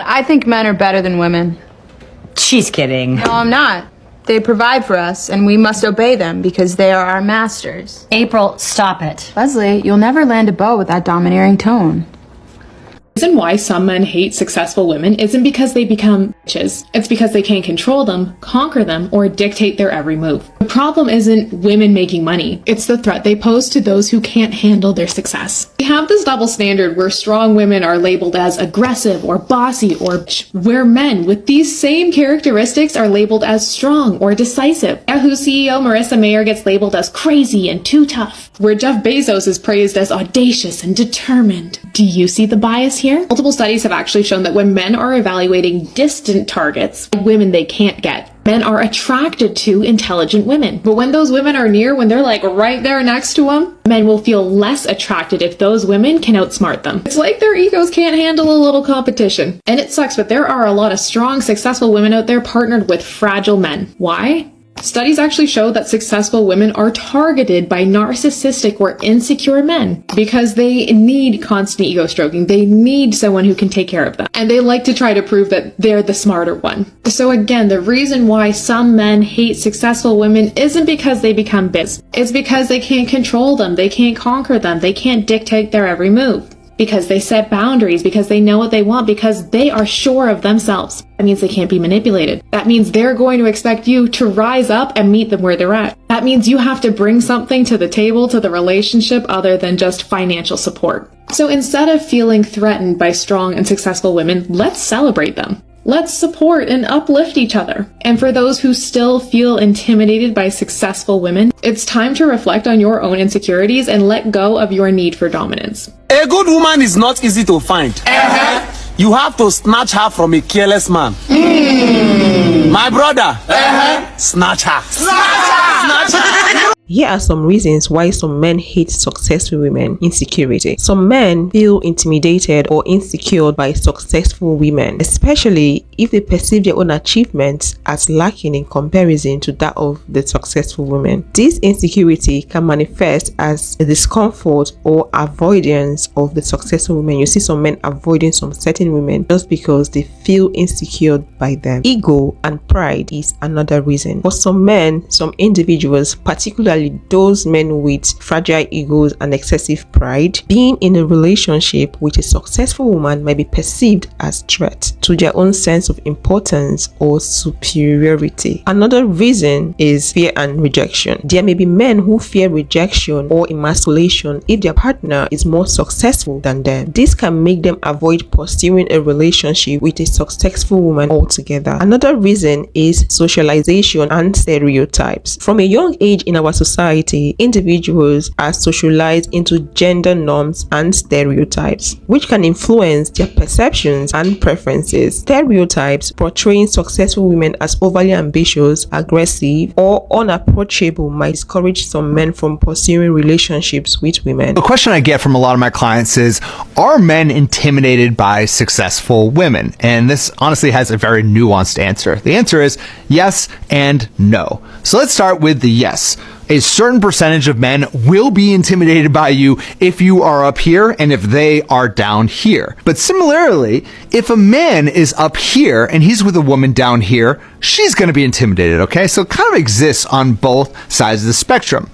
I think men are better than women. She's kidding. No, I'm not. They provide for us, and we must obey them because they are our masters. April, stop it. Leslie, you'll never land a beau with that domineering tone. The reason why some men hate successful women isn't because they become bitches. It's because they can't control them, conquer them, or dictate their every move. The problem isn't women making money. It's the threat they pose to those who can't handle their success. We have this double standard where strong women are labeled as aggressive or bossy or bitch, where men with these same characteristics are labeled as strong or decisive. Yahoo CEO Marissa Mayer gets labeled as crazy and too tough, where Jeff Bezos is praised as audacious and determined. Do you see the bias here? Multiple studies have actually shown that when men are evaluating distant targets, women they can't get, men are attracted to intelligent women. But when those women are near, when they're like right there next to them, men will feel less attracted if those women can outsmart them. It's like their egos can't handle a little competition. And it sucks, but there are a lot of strong, successful women out there partnered with fragile men. Why? Studies actually show that successful women are targeted by narcissistic or insecure men because they need constant ego stroking. They need someone who can take care of them. And they like to try to prove that they're the smarter one. So again, the reason why some men hate successful women isn't because they become bitches. It's because they can't control them. They can't conquer them. They can't dictate their every move. Because they set boundaries, because they know what they want, because they are sure of themselves. That means they can't be manipulated. That means they're going to expect you to rise up and meet them where they're at. That means you have to bring something to the table, to the relationship, other than just financial support. So instead of feeling threatened by strong and successful women, let's celebrate them. Let's support and uplift each other. And for those who still feel intimidated by successful women, it's time to reflect on your own insecurities and let go of your need for dominance. A good woman is not easy to find. You have to snatch her from a careless man. My brother, snatch her. Snatch her. Here are some reasons why some men hate successful women. Insecurity. Some men feel intimidated or insecure by successful women, especially if they perceive their own achievements as lacking in comparison to that of the successful women. This insecurity can manifest as a discomfort or avoidance of the successful women. You see some men avoiding some certain women just because they feel insecure by them. Ego and pride is another reason. For some men, some individuals, particularly those men with fragile egos and excessive pride, being in a relationship with a successful woman might be perceived as a threat to their own sense of importance or superiority. Another reason is fear and rejection. There may be men who fear rejection or emasculation if their partner is more successful than them. This can make them avoid pursuing a relationship with a successful woman altogether. Another reason is socialization and stereotypes. From a young age in our society, individuals are socialized into gender norms and stereotypes, which can influence their perceptions and preferences. Stereotypes portraying successful women as overly ambitious, aggressive, or unapproachable might discourage some men from pursuing relationships with women. The question I get from a lot of my clients is, are men intimidated by successful women? And this honestly has a very nuanced answer. The answer is yes and no. So let's start with the yes. A certain percentage of men will be intimidated by you if you are up here and if they are down here. But similarly, if a man is up here and he's with a woman down here, she's going to be intimidated, okay? So it kind of exists on both sides of the spectrum.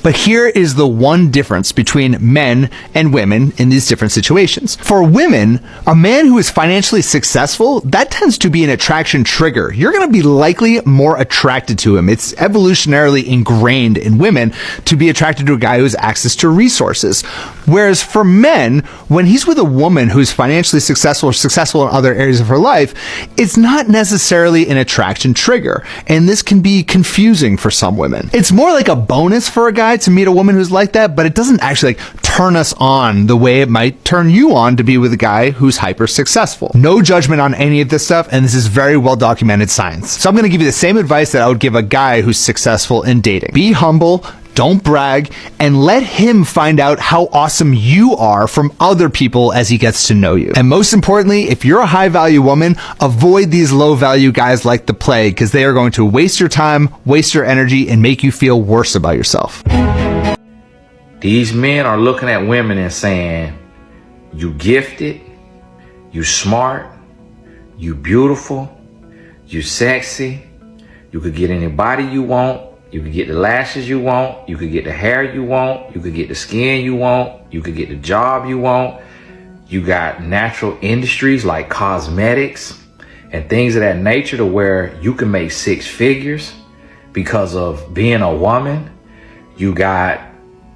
But here is the one difference between men and women in these different situations. For women, a man who is financially successful, that tends to be an attraction trigger. You're going to be likely more attracted to him. It's evolutionarily ingrained in women to be attracted to a guy who has access to resources. Whereas for men, when he's with a woman who's financially successful or successful in other areas of her life, it's not necessarily an attraction trigger. And this can be confusing for some women. It's more like a bonus for a guy to meet a woman who's like that, but it doesn't actually turn us on the way it might turn you on to be with a guy who's hyper successful. No judgment on any of this stuff, and this is very well documented science. So I'm going to give you the same advice that I would give a guy who's successful in dating. Be humble, don't brag, and let him find out how awesome you are from other people as he gets to know you. And most importantly, if you're a high value woman, avoid these low value guys like the plague, because they are going to waste your time, waste your energy, and make you feel worse about yourself. These men are looking at women and saying, you gifted, you smart, you beautiful, you sexy, you could get anybody you want, you could get the lashes you want, you could get the hair you want, you could get the skin you want, you could get the job you want. You got natural industries like cosmetics and things of that nature to where you can make 6 figures because of being a woman. You got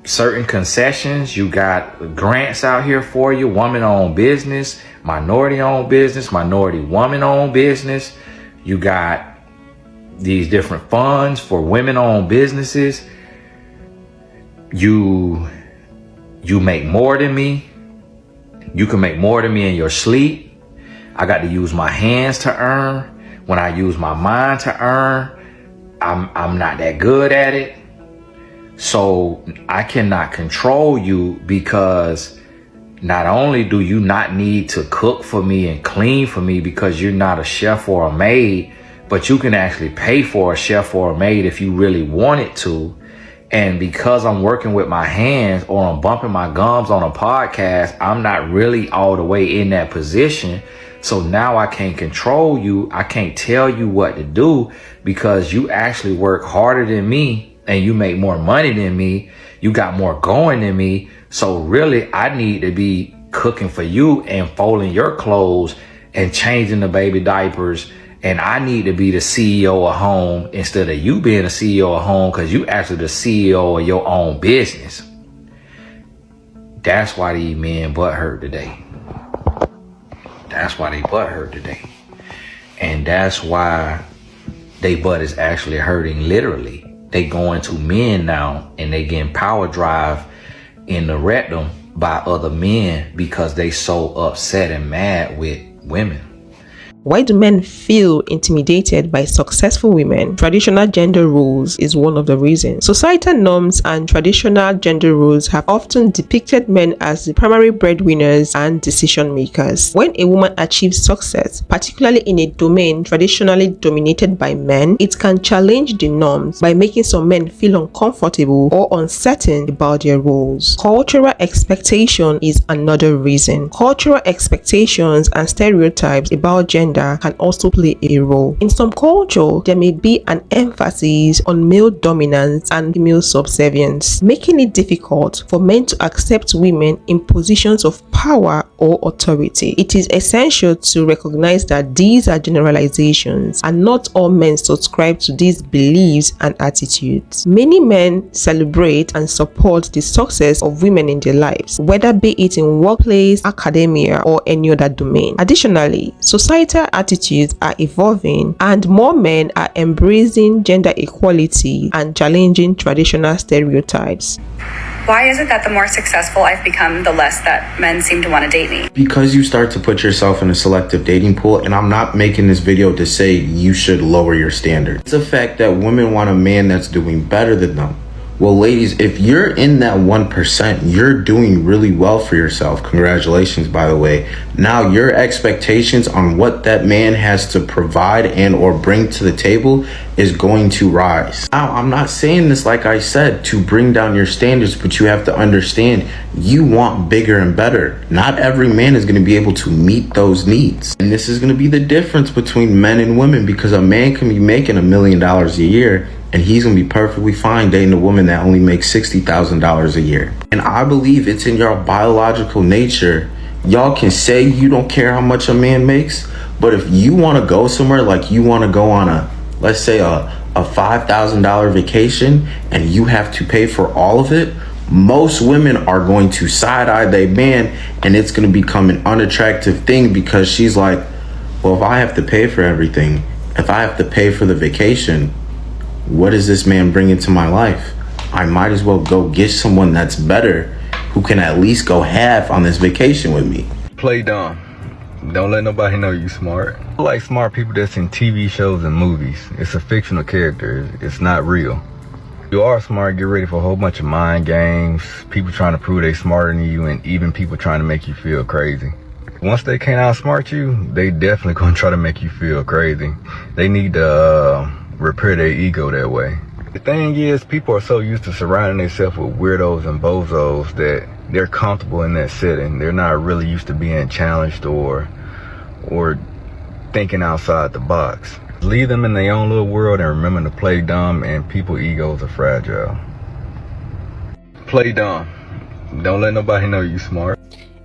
certain concessions, you got grants out here for you, woman-owned business, minority-owned business, minority woman-owned business. You got these different funds for women-owned businesses. You make more than me. You can make more than me in your sleep. I got to use my hands to earn. When I use my mind to earn, I'm not that good at it. So I cannot control you, because not only do you not need to cook for me and clean for me because you're not a chef or a maid, but you can actually pay for a chef or a maid if you really wanted to. And because I'm working with my hands or I'm bumping my gums on a podcast, I'm not really all the way in that position. So now I can't control you. I can't tell you what to do because you actually work harder than me and you make more money than me. You got more going than me. So really, I need to be cooking for you and folding your clothes and changing the baby diapers. And I need to be the CEO of home instead of you being the CEO of home, because you actually the CEO of your own business. That's why these men butt hurt today. That's why they butt hurt today. And that's why they butt is actually hurting literally. They going to men now and they getting power drive in the rectum by other men because they so upset and mad with women. Why do men feel intimidated by successful women? Traditional gender roles is one of the reasons. Societal norms and traditional gender roles have often depicted men as the primary breadwinners and decision makers. When a woman achieves success, particularly in a domain traditionally dominated by men, it can challenge the norms by making some men feel uncomfortable or uncertain about their roles. Cultural expectation is another reason. Cultural expectations and stereotypes about gender can also play a role. In some culture, there may be an emphasis on male dominance and female subservience, making it difficult for men to accept women in positions of power or authority. It is essential to recognize that these are generalizations and not all men subscribe to these beliefs and attitudes. Many men celebrate and support the success of women in their lives, whether be it in workplace, academia, or any other domain. Additionally, societal attitudes are evolving and more men are embracing gender equality and challenging traditional stereotypes. Why is it that the more successful I've become, the less that men seem to want to date me? Because you start to put yourself in a selective dating pool, and I'm not making this video to say you should lower your standards. It's a fact that women want a man that's doing better than them. Well, ladies, if you're in that 1%, you're doing really well for yourself. Congratulations, by the way. Now, your expectations on what that man has to provide and or bring to the table is going to rise. Now, I'm not saying this, like I said, to bring down your standards, but you have to understand you want bigger and better. Not every man is going to be able to meet those needs. And this is going to be the difference between men and women, because a man can be making $1 million a year and he's going to be perfectly fine dating a woman that only makes $60,000 a year. And I believe it's in your biological nature. Y'all can say you don't care how much a man makes, but if you want to go somewhere, like you want to go on a, let's say a $5,000 vacation and you have to pay for all of it, most women are going to side-eye their man, and it's going to become an unattractive thing because she's like, well, if I have to pay for everything, if I have to pay for the vacation, what does this man bring into my life? I might as well go get someone that's better, who can at least go half on this vacation with me. Play dumb. Don't let nobody know you smart. I like smart people that's in TV shows and movies. It's a fictional character. It's not real. If you are smart, get ready for a whole bunch of mind games, people trying to prove they smarter than you, and even people trying to make you feel crazy. Once they can't outsmart you, they definitely gonna try to make you feel crazy. They need to repair their ego that way. The thing is, people are so used to surrounding themselves with weirdos and bozos that they're comfortable in that setting. They're not really used to being challenged or thinking outside the box. Leave them in their own little world and remember to play dumb, and people egos are fragile. Play dumb. Don't let nobody know you smart.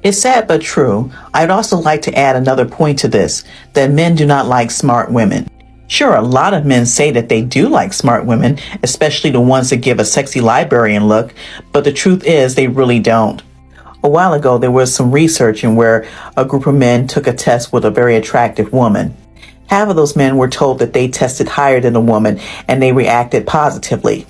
It's sad but true. I'd also like to add another point to this, that men do not like smart women. Sure, a lot of men say that they do like smart women, especially the ones that give a sexy librarian look, but the truth is they really don't. A while ago, there was some research in where a group of men took a test with a very attractive woman. Half of those men were told that they tested higher than the woman and they reacted positively.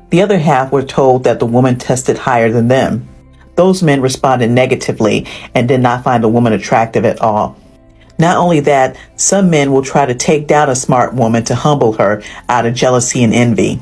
The other half were told that the woman tested higher than them. Those men responded negatively and did not find the woman attractive at all. Not only that, some men will try to take down a smart woman to humble her out of jealousy and envy.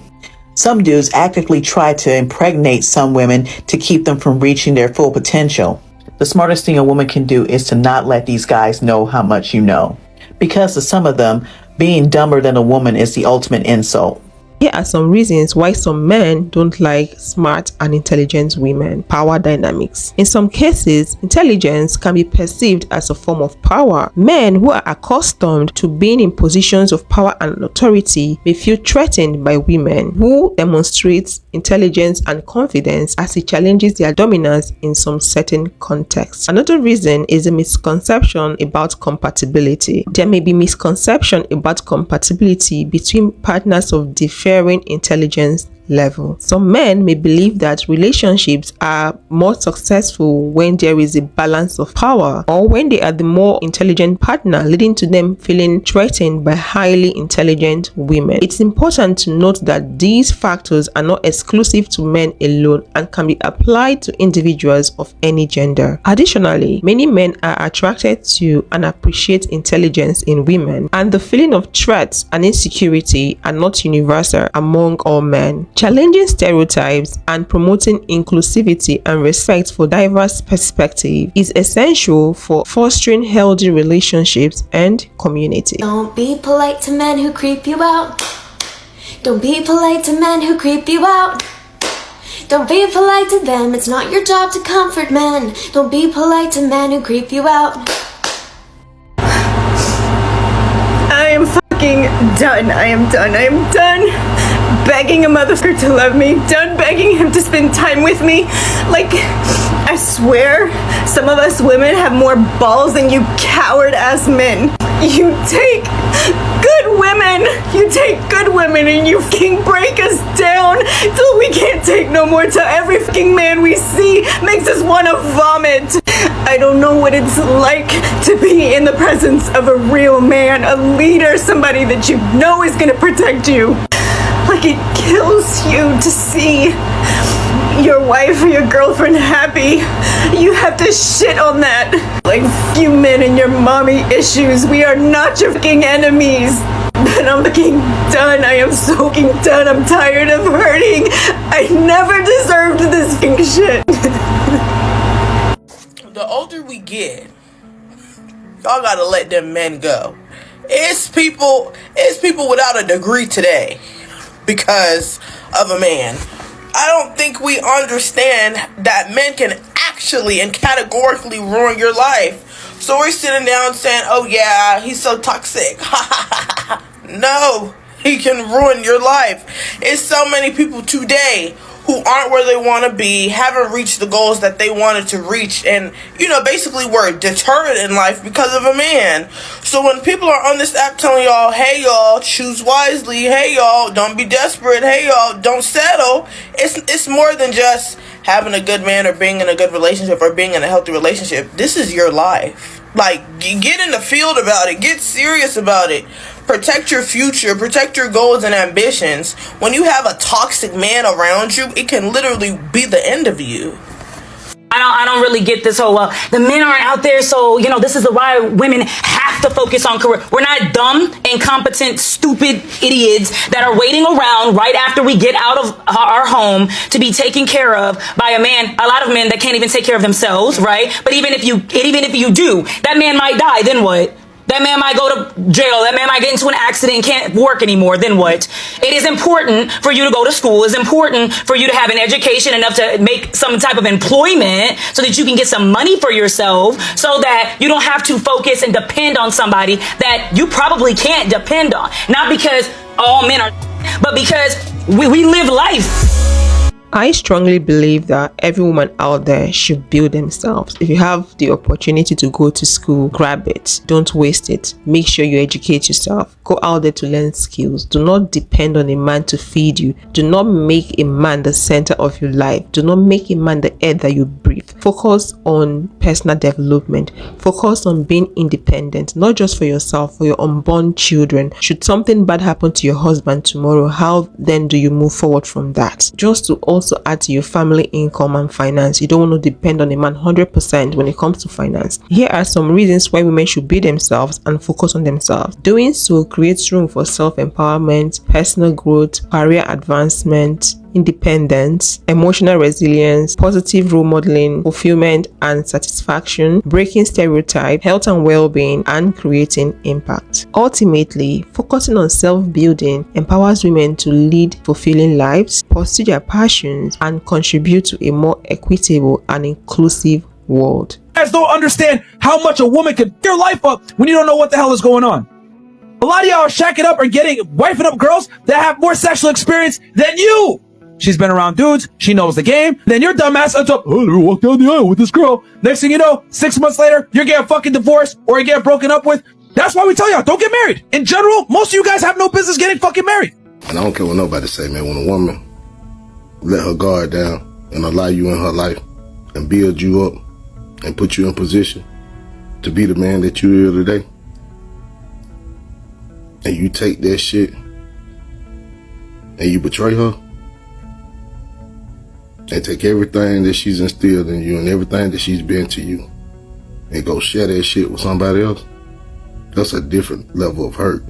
Some dudes actively try to impregnate some women to keep them from reaching their full potential. The smartest thing a woman can do is to not let these guys know how much you know. Because to some of them, being dumber than a woman is the ultimate insult. Here are some reasons why some men don't like smart and intelligent women. Power dynamics. In some cases, intelligence can be perceived as a form of power. Men who are accustomed to being in positions of power and authority may feel threatened by women who demonstrate intelligence and confidence as it challenges their dominance in some certain contexts. Another reason is a misconception about compatibility. There may be misconception about compatibility between partners of different intelligence level. Some men may believe that relationships are more successful when there is a balance of power or when they are the more intelligent partner, leading to them feeling threatened by highly intelligent women. It's important to note that these factors are not exclusive to men alone and can be applied to individuals of any gender. Additionally, many men are attracted to and appreciate intelligence in women, and the feeling of threat and insecurity are not universal among all men. Challenging stereotypes and promoting inclusivity and respect for diverse perspectives is essential for fostering healthy relationships and community. Don't be polite to men who creep you out. Don't be polite to men who creep you out. Don't be polite to them, it's not your job to comfort men. Don't be polite to men who creep you out. I am fucking done. I am done begging a motherfucker to love me. Done begging him to spend time with me. Like, I swear, some of us women have more balls than you coward ass men. You take good women and you fucking break us down till we can't take no more, till every fucking man we see makes us want to vomit. I don't know what it's like to be in the presence of a real man, a leader, somebody that you know is gonna protect you. Like, it kills you to see your wife or your girlfriend happy. You have to shit on that. Like, you men and your mommy issues, we are not your fucking enemies. But I'm fucking done. I am so fucking done. I'm tired of hurting. I never deserved this fucking shit. The older we get, y'all gotta let them men go. It's people without a degree today because of a man. I don't think we understand that men can actually and categorically ruin your life. So we're sitting down saying, oh yeah, he's so toxic. No, he can ruin your life. It's so many people today who aren't where they want to be, haven't reached the goals that they wanted to reach, and, basically were deterred in life because of a man. So when people are on this app telling y'all, hey y'all, choose wisely, hey y'all, don't be desperate, hey y'all, don't settle, it's more than just having a good man or being in a good relationship or being in a healthy relationship. This is your life. Like, get in the field about it, get serious about it. Protect your future, protect your goals and ambitions. When you have a toxic man around you, it can literally be the end of you. I don't really get this whole, the men aren't out there, so, this is why women have to focus on career. We're not dumb, incompetent, stupid idiots that are waiting around right after we get out of our home to be taken care of by a man. A lot of men that can't even take care of themselves, right? But even if you do, that man might die, then what? That man might go to jail. That man might get into an accident and can't work anymore. Then what? It is important for you to go to school. It's important for you to have an education enough to make some type of employment so that you can get some money for yourself, so that you don't have to focus and depend on somebody that you probably can't depend on. Not because all men are, but because we live life. I strongly believe that every woman out there should build themselves. If you have the opportunity to go to school, grab it. Don't waste it. Make sure you educate yourself. Go out there to learn skills. Do not depend on a man to feed you. Do not make a man the center of your life. Do not make a man the air that you breathe. Focus on personal development. Focus on being independent, not just for yourself, for your unborn children. Should something bad happen to your husband tomorrow, how then do you move forward from that? Just to also add to your family income and finance. You don't want to depend on a man 100% when it comes to finance. Here are some reasons why women should be themselves and focus on themselves. Doing so creates room for self-empowerment, personal growth, career advancement, independence, emotional resilience, positive role modeling, fulfillment and satisfaction, breaking stereotypes, health and well-being, and creating impact. Ultimately, focusing on self-building empowers women to lead fulfilling lives, pursue their passions, and contribute to a more equitable and inclusive world. You guys don't understand how much a woman can f your life up when you don't know what the hell is going on. A lot of y'all are shacking up or wifing up girls that have more sexual experience than you. She's been around dudes. She knows the game. Then your dumbass ends up, oh, let me walk down the aisle with this girl. Next thing you know, 6 months later, you're getting fucking divorced or you get broken up with. That's why we tell y'all, don't get married. In general, most of you guys have no business getting fucking married. And I don't care what nobody say, man. When a woman let her guard down and allow you in her life and build you up and put you in position to be the man that you are today, and you take that shit and you betray her and take everything that she's instilled in you and everything that she's been to you and go share that shit with somebody else, that's a different level of hurt.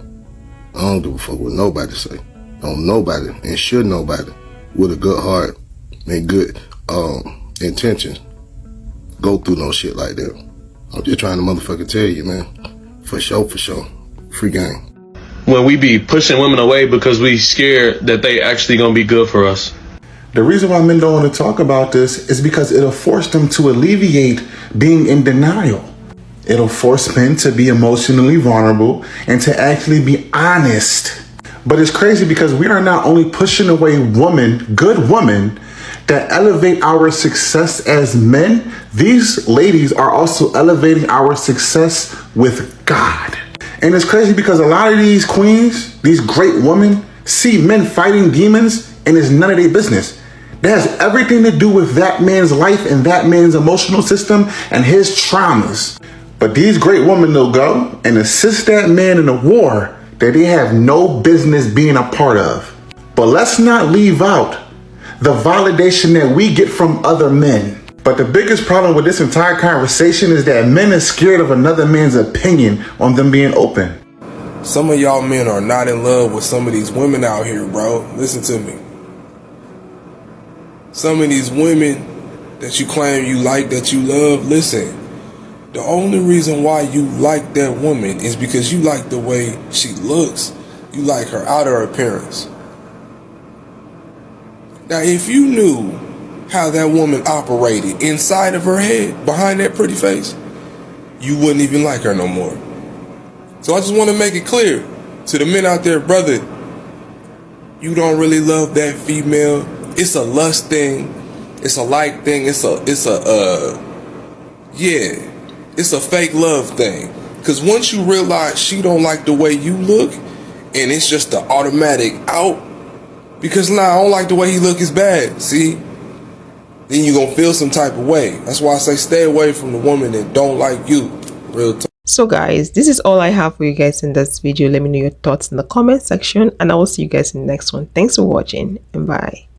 I don't give a fuck what nobody say. On nobody, and should nobody with a good heart and good intentions go through no shit like that. I'm just trying to motherfucking tell you, man. For sure. Free game. When we be pushing women away because we scared that they actually gonna be good for us. The reason why men don't want to talk about this is because it'll force them to alleviate being in denial. It'll force men to be emotionally vulnerable and to actually be honest. But it's crazy because we are not only pushing away women, good women, that elevate our success as men. These ladies are also elevating our success with God. And it's crazy because a lot of these queens, these great women, see men fighting demons and it's none of their business. That has everything to do with that man's life and that man's emotional system and his traumas. But these great women will go and assist that man in a war that they have no business being a part of. But let's not leave out the validation that we get from other men. But the biggest problem with this entire conversation is that men are scared of another man's opinion on them being open. Some of y'all men are not in love with some of these women out here, bro. Listen to me. Some of these women that you claim you like, that you love, listen. The only reason why you like that woman is because you like the way she looks. You like her outer appearance. Now, if you knew how that woman operated inside of her head, behind that pretty face, you wouldn't even like her no more. So I just want to make it clear to the men out there, brother, you don't really love that female. It's a lust thing. It's a like thing. It's a fake love thing. Because once you realize she don't like the way you look, and it's just the automatic out, because now I don't like the way he look is bad, see? Then you gonna feel some type of way. That's why I say stay away from the woman that don't like you. Real talk. So guys, this is all I have for you guys in this video. Let me know your thoughts in the comment section and I will see you guys in the next one. Thanks for watching and bye.